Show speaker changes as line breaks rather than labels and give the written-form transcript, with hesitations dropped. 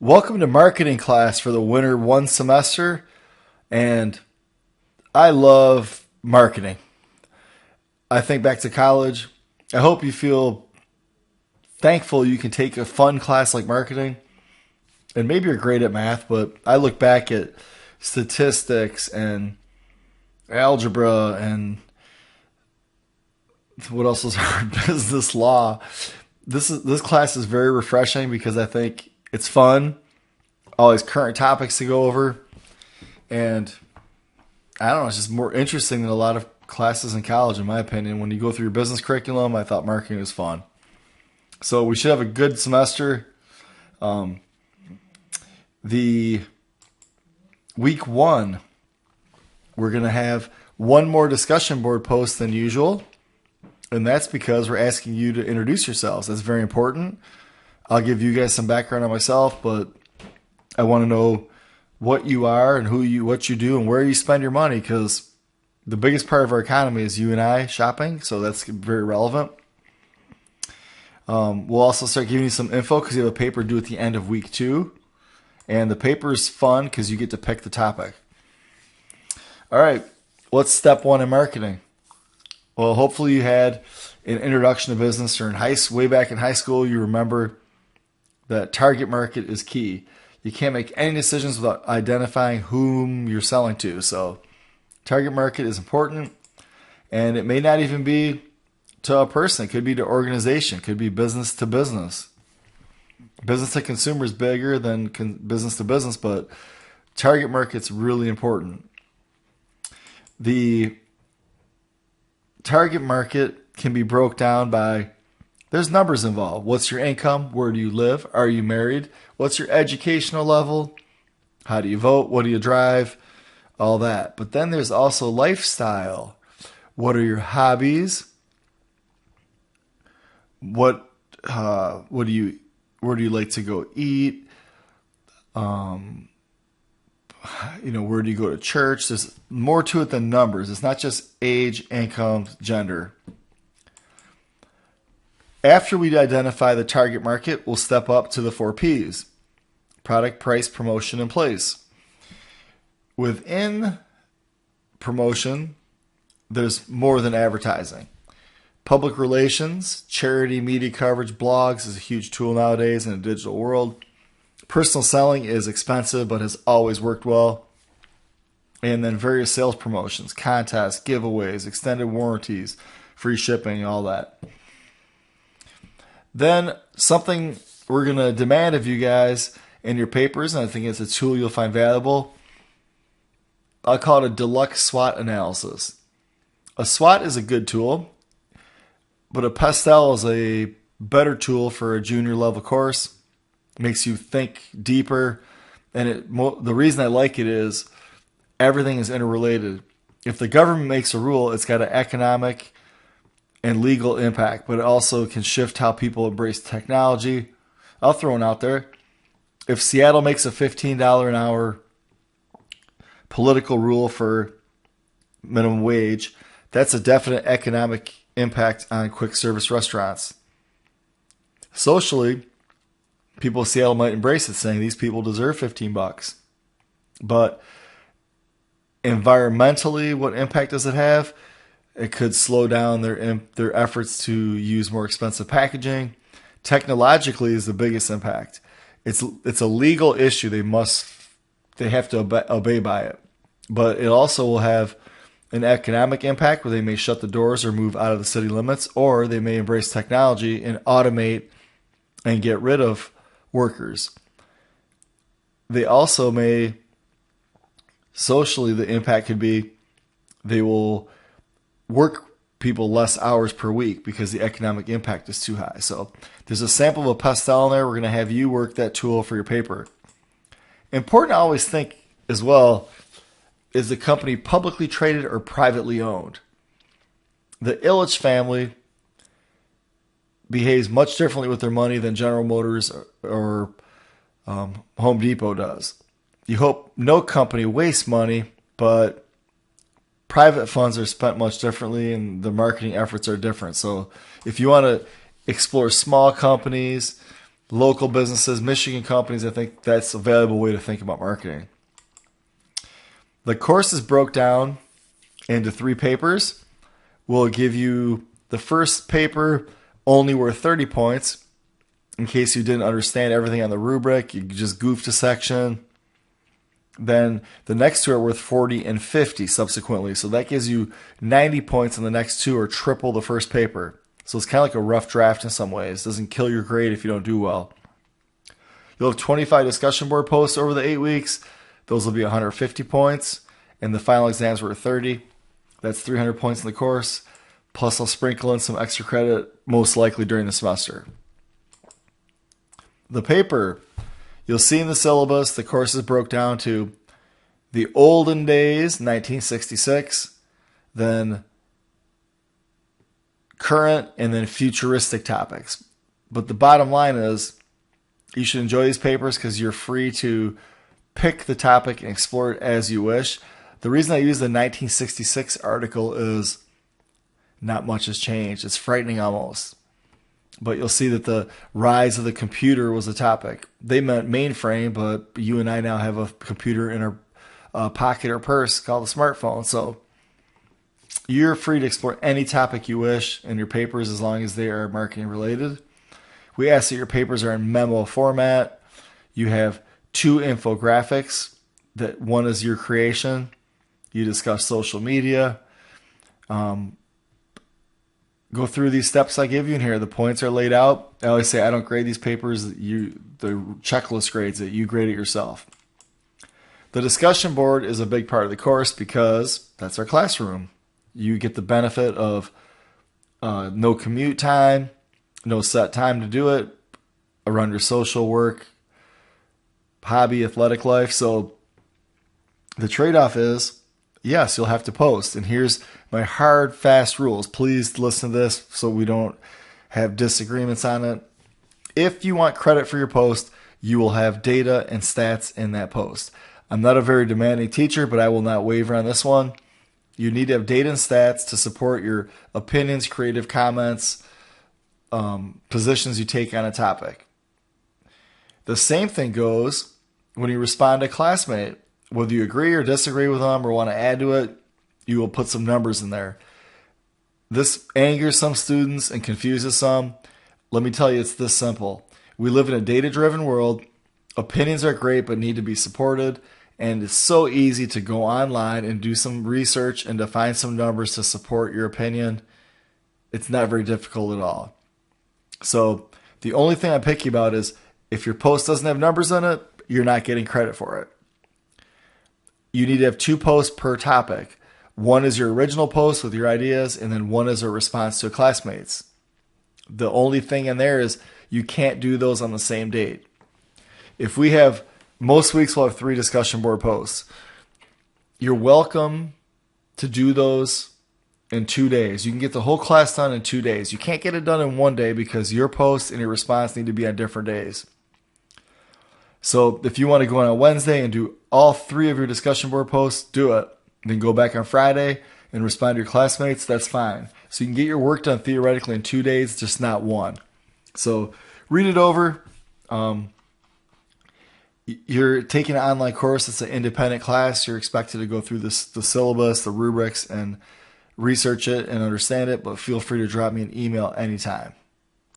Welcome to marketing class for the winter one semester. And I love marketing. I think back to college. I hope you feel thankful you can take a fun class like marketing. And maybe you're great at math, but I look back at statistics and algebra and what else is hard? Business law. This class is very refreshing because I think it's fun. Always current topics to go over, and I don't know. It's just more interesting than a lot of classes in college, in my opinion. When you go through your business curriculum, I thought marketing was fun. So we should have a good semester. The week one, we're gonna have one more discussion board post than usual. And that's because we're asking you to introduce yourselves. That's very important. I'll give you guys some background on myself, but I want to know what you are and what you do and where you spend your money, because the biggest part of our economy is you and I shopping, so that's very relevant. We'll also start giving you some info because you have a paper due at the end of week 2. And the paper is fun because you get to pick the topic. All right, what's step 1 in marketing? Well, hopefully you had an introduction to business, or way back in high school, you remember that target market is key. You can't make any decisions without identifying whom you're selling to. So target market is important, and it may not even be to a person. It could be to organization. It could be business to business. Business to consumer is bigger than business to business, but target market's really important. The target market can be broke down by, there's numbers involved. What's your income? Where do you live? Are you married? What's your educational level? How do you vote? What do you drive? All that. But then there's also lifestyle. What are your hobbies? Where do you like to go eat? Where do you go to church? There's more to it than numbers. It's not just age, income, gender. After we identify the target market, we'll step up to the 4 Ps: product, price, promotion, and place. Within promotion, there's more than advertising. Public relations, charity, media coverage, blogs is a huge tool nowadays in a digital world. Personal selling is expensive but has always worked well. And then various sales promotions, contests, giveaways, extended warranties, free shipping, all that. Then something we're going to demand of you guys in your papers, and I think it's a tool you'll find valuable. I'll call it a deluxe SWOT analysis. A SWOT is a good tool, but a pastel is a better tool for a junior level course. It makes you think deeper, and the reason I like it is everything is interrelated. If the government makes a rule, it's got an economic and legal impact, but it also can shift how people embrace technology. I'll throw one out there. If Seattle makes a $15 an hour political rule for minimum wage, that's a definite economic impact on quick service restaurants. Socially, people in Seattle might embrace it, saying these people deserve $15. But environmentally, what impact does it have? It could slow down their efforts to use more expensive packaging. Technologically is the biggest impact. It's a legal issue. They have to obey by it. But it also will have an economic impact where they may shut the doors or move out of the city limits, or they may embrace technology and automate and get rid of workers. They also may, socially, the impact could be they will work people less hours per week because the economic impact is too high. So there's a sample of a pastel in there. We're going to have you work that tool for your paper. Important to always think as well, is the company publicly traded or privately owned? The Illich family behaves much differently with their money than General Motors or Home Depot does. You hope no company wastes money, but private funds are spent much differently and the marketing efforts are different. So if you want to explore small companies local businesses, Michigan companies. I think that's a valuable way to think about marketing. The course is broke down into 3 papers. We'll give you the first paper only worth 30 points. In case you didn't understand everything on the rubric, you just goofed a section. Then the next 2 are worth 40 and 50 subsequently. So that gives you 90 points, and the next 2 are triple the first paper. So it's kind of like a rough draft in some ways. It doesn't kill your grade if you don't do well. You'll have 25 discussion board posts over the 8 weeks. Those will be 150 points. And the final exams were 30. That's 300 points in the course. Plus I'll sprinkle in some extra credit, most likely during the semester. The paper, you'll see in the syllabus, the courses broke down to the olden days, 1966, then current, and then futuristic topics. But the bottom line is you should enjoy these papers because you're free to pick the topic and explore it as you wish. The reason I use the 1966 article is not much has changed. It's frightening almost. But you'll see that the rise of the computer was a topic. They meant mainframe, but you and I now have a computer in our pocket or purse called a smartphone. So you're free to explore any topic you wish in your papers as long as they are marketing related. We ask that your papers are in memo format. You have 2 infographics. That one is your creation. You discuss social media. Go through these steps I give you in here. The points are laid out. I always say I don't grade these papers. The checklist grades it. You grade it yourself. The discussion board is a big part of the course because that's our classroom. You get the benefit of no commute time, no set time to do it, around your social work, hobby, athletic life. So the trade-off is, yes, you'll have to post. And here's my hard, fast rules. Please listen to this so we don't have disagreements on it. If you want credit for your post, you will have data and stats in that post. I'm not a very demanding teacher, but I will not waver on this one. You need to have data and stats to support your opinions, creative comments, positions you take on a topic. The same thing goes when you respond to a classmate. Whether you agree or disagree with them or want to add to it, you will put some numbers in there. This angers some students and confuses some. Let me tell you, it's this simple. We live in a data-driven world. Opinions are great but need to be supported. And it's so easy to go online and do some research and to find some numbers to support your opinion. It's not very difficult at all. So the only thing I'm picky about is if your post doesn't have numbers in it, you're not getting credit for it. You need to have 2 posts per topic. One is your original post with your ideas, and then one is a response to classmates. The only thing in there is you can't do those on the same date. If we have, most weeks we'll have 3 discussion board posts. You're welcome to do those in 2 days. You can get the whole class done in 2 days. You can't get it done in 1 day because your post and your response need to be on different days. So if you want to go on a Wednesday and do all 3 of your discussion board posts, do it. Then go back on Friday and respond to your classmates. That's fine. So you can get your work done theoretically in 2 days, just not 1. So read it over. You're taking an online course. It's an independent class. You're expected to go through the syllabus, the rubrics, and research it and understand it. But feel free to drop me an email anytime.